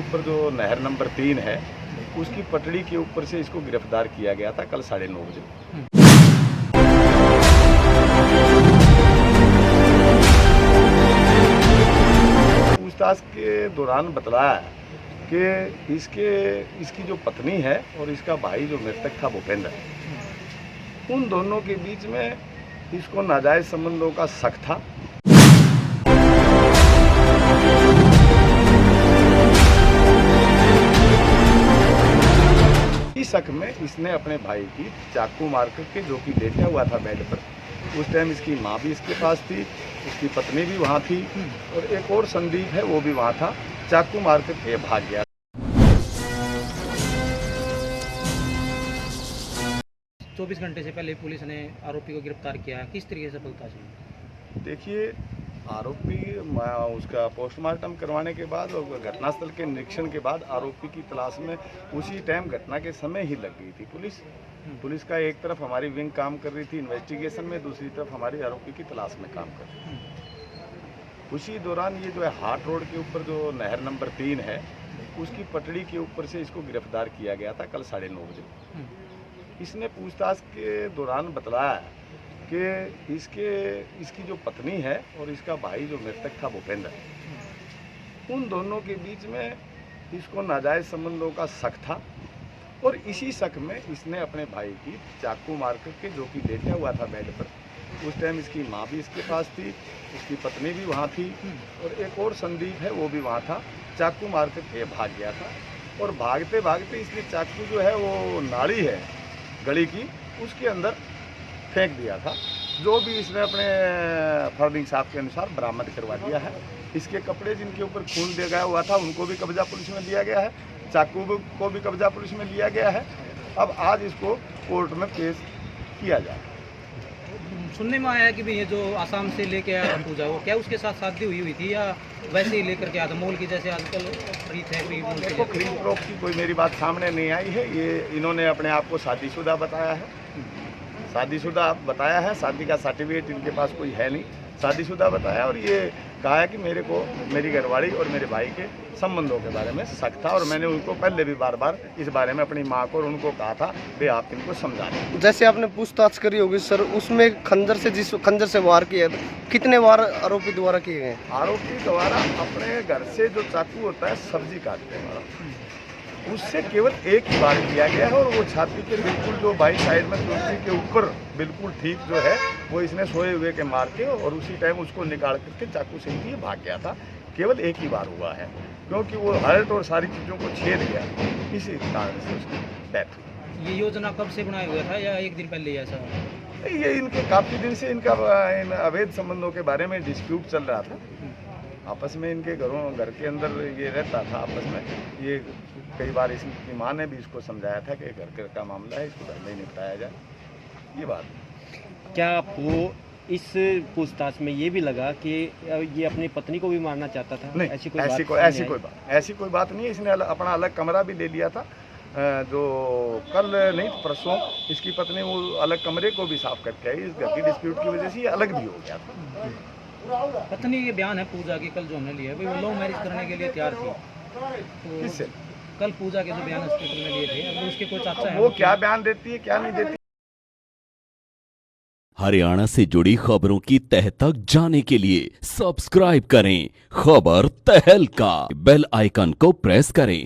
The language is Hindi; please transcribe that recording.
ऊपर जो नहर नंबर 3 है उसकी पटड़ी के ऊपर से इसको गिरफ्तार किया गया था कल 9:30 बजे। पूछताछ के दौरान बतलाया कि इसकी जो पत्नी है और इसका भाई जो मृतक था भूपेंद्र, उन दोनों के बीच में इसको नाजायज संबंधों का शक था। इस शक में इसने अपने भाई की चाकू मार करके, जो कि लेटा हुआ था बेड पर, उस टाइम इसकी माँ भी इसके पास थी, उसकी पत्नी भी वहाँ थी और एक और संदीप है वो भी वहाँ था, चाकू मार करके भाग गया। 24 घंटे से पहले पुलिस ने आरोपी को गिरफ्तार किया है, किस तरीके से सफलता से? देखिए, आरोपी उसका पोस्टमार्टम करवाने के बाद और घटनास्थल के निरीक्षण के बाद आरोपी की तलाश में उसी टाइम घटना के समय ही लग गई थी पुलिस का एक तरफ हमारी विंग काम कर रही थी इन्वेस्टिगेशन में, दूसरी तरफ हमारी आरोपी की तलाश में काम कर रही थी। उसी दौरान ये जो है हाट रोड के ऊपर जो नहर नंबर 3 है उसकी पटड़ी के ऊपर से इसको गिरफ्तार किया गया था कल 9:30 बजे। इसने पूछताछ के दौरान बतलाया कि इसकी जो पत्नी है और इसका भाई जो मृतक था भूपेंद्र, उन दोनों के बीच में इसको नाजायज संबंधों का शक था और इसी शक में इसने अपने भाई की चाकू मार करके, जो कि लेटा हुआ था बेड पर, उस टाइम इसकी माँ भी इसके पास थी, उसकी पत्नी भी वहाँ थी और एक और संदीप है वो भी वहाँ था, चाकू मार करके भाग गया था। और भागते भागते इसने चाकू जो है वो नाली है गली की, उसके अंदर फेंक दिया था, जो भी इसने अपने फर्दिंग साहब के अनुसार बरामद करवा दिया है। इसके कपड़े जिनके ऊपर खून दे गया हुआ था उनको भी कब्जा पुलिस में लिया गया है, चाकू को भी कब्जा पुलिस में लिया गया है। अब आज इसको कोर्ट में पेश किया जाए। सुनने में आया है कि भाई ये जो आसाम से लेके आया पूजा, वो क्या उसके साथ शादी हुई थी या वैसे ही लेकर के आया था मोल की, जैसे आजकल खरीद है? देखो, खरीद फरोख्त की कोई मेरी बात सामने नहीं आई है। ये इन्होंने अपने आप को शादीशुदा बताया है, शादीशुदा बताया है, शादी का सर्टिफिकेट इनके पास कोई है नहीं, शादीशुदा बताया और ये कहा है कि मेरे को मेरी घरवाली और मेरे भाई के संबंधों के बारे में शक था और मैंने उनको पहले भी बार बार इस बारे में अपनी माँ को और उनको कहा था कि आप इनको समझा दें। जैसे आपने पूछताछ करी होगी सर, उसमें जिस खंजर से वार किया था, कितने वार आरोपी द्वारा किए गए? आरोपी द्वारा अपने घर से जो चाकू होता है सब्जी काटने वाला, उससे केवल एक ही बार किया गया है और वो छाती के बिल्कुल जो बाई साइड में चोटी के ऊपर बिल्कुल ठीक जो है वो इसने सोए हुए के मार के और उसी टाइम उसको निकाल करके चाकू से ही भाग गया था। केवल एक ही बार हुआ है क्योंकि वो हर्ट और सारी चीज़ों को छेद गया, इसी कारण से उसकी डेथ हुई। ये योजना कब से बनाया हुआ था या एक दिन पहले ऐसा? ये इनके काफ़ी दिन से इनका इन अवैध संबंधों के बारे में डिस्प्यूट चल रहा था आपस में, इनके घर के अंदर ये रहता था आपस में। ये कई बार इसकी माँ ने भी इसको समझाया था कि घर का मामला है, इसको घर में ही निपटाया जाए, ये बात। क्या आपको इस पूछताछ में ये भी लगा कि ये अपनी पत्नी को भी मारना चाहता था? नहीं, ऐसी कोई बात नहीं है। इसने अपना अलग कमरा भी ले लिया था, जो कल नहीं परसों इसकी पत्नी वो अलग कमरे को भी साफ करके आई। इस घर की डिस्प्यूट की वजह से ये अलग भी हो गया था। पत्नी ये बयान है पूजा की कल जो हमने लिया, वो लव मैरिज करने के लिए तैयार थी, तो किससे? कल पूजा के जो बयान हॉस्पिटल में लिए थे, अब उसके कोई चाचा है, वो क्या बयान देती है क्या नहीं देती। हरियाणा से जुड़ी खबरों की तह तक जाने के लिए सब्सक्राइब करें खबर तहलका, बेल आइकन को प्रेस करें।